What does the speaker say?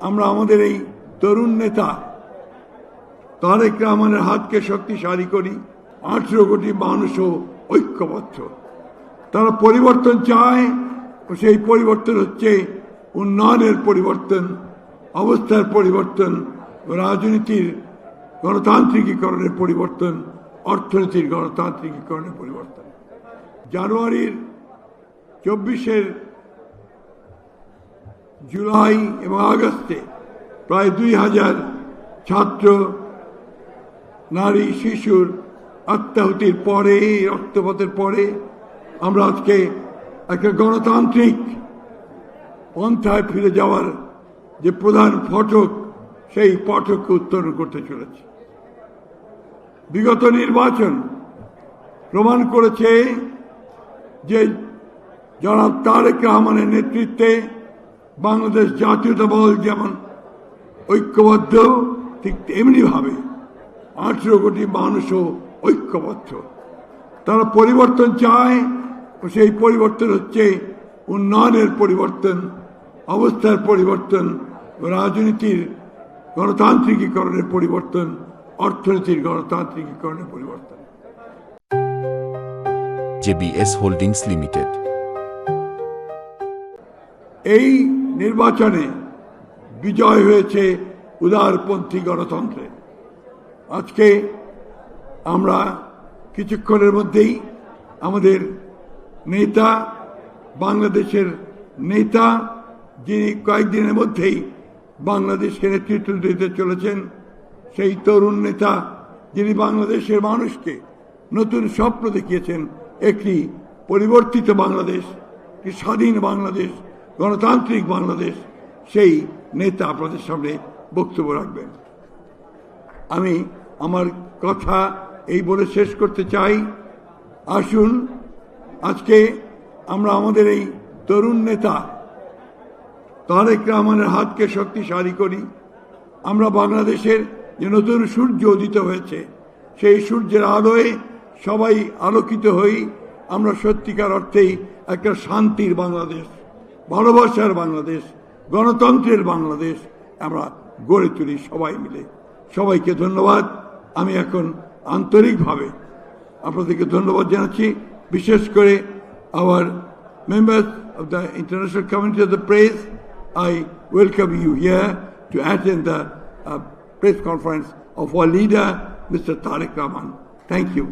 আমরা আমাদের এই তরুণ নেতা তারেক রহমানের হাতকে শক্তিশালী করি। 18 কোটি মানুষও ঐক্যবদ্ধ। তারা পরিবর্তন চায়, সেই পরিবর্তন হচ্ছে উন্নয়নের পরিবর্তন, অবস্থার পরিবর্তন, রাজনীতির গণতান্ত্রিকীকরণের পরিবর্তন, অর্থনীতির গণতান্ত্রিকীকরণের পরিবর্তন। জানুয়ারির 24 জুলাই এবং আগস্টে প্রায় 2000 ছাত্র, নারী, শিশুর আত্মাহুতির পরে, রক্তপাতের পরে আমরা আজকে একটা গণতান্ত্রিক পন্থায় ফিরে যাওয়ার যে প্রধান ফটক, সেই ফটককে উত্তরণ করতে চলেছে। বিগত নির্বাচন প্রমাণ করেছে যে জনাব তারেক রহমানের নেতৃত্বে বাংলাদেশ জাতীয়তাবাদ যেমন ঐক্যবদ্ধ, ঠিক তেমনিভাবে 18 কোটি মানুষও ঐক্যবদ্ধ। তারা পরিবর্তন চায়, সেই পরিবর্তন হচ্ছে উন্নয়নের পরিবর্তন, অবস্থার পরিবর্তন, রাজনীতির গণতান্ত্রিকীকরণের পরিবর্তন, অর্থনীতির গণতান্ত্রিকীকরণের পরিবর্তন। JBS holdings limited. এই নির্বাচনে বিজয় হয়েছে উদারপন্থী গণতন্ত্রে। আজকে আমরা কিছুক্ষণের মধ্যেই আমাদের নেতা, বাংলাদেশের নেতা, যিনি কয়েকদিনের মধ্যেই বাংলাদেশকে নেতৃত্ব দিতে চলেছেন, সেই তরুণ নেতা যিনি বাংলাদেশের মানুষকে নতুন স্বপ্ন দেখিয়েছেন, একটি পরিবর্তিত বাংলাদেশ, একটি স্বাধীন বাংলাদেশ, গণতান্ত্রিক বাংলাদেশ, সেই নেতা আপনাদের সামনে বক্তব্য রাখবেন। আমি আমার কথা এই বলে শেষ করতে চাই, আসুন আজকে আমরা আমাদের এই তরুণ নেতা তারেক রহমানের হাতকে শক্তিশালী করি। আমরা বাংলাদেশের যে নতুন সূর্য উদিত হয়েছে, সেই সূর্যের আলোয় সবাই আলোকিত হই। আমরা সত্যিকার অর্থেই একটা শান্তির বাংলাদেশ, ভালোবাসার বাংলাদেশ, গণতন্ত্রের বাংলাদেশ আমরা গড়ে তুলি সবাই মিলে। সবাইকে ধন্যবাদ। আমি এখন আন্তরিকভাবে আপনাদেরকে ধন্যবাদ জানাচ্ছি, বিশেষ করে our members of the international community of the press. I welcome you here to attend the press conference of our leader, Mr. Tariq Rahman. Thank you.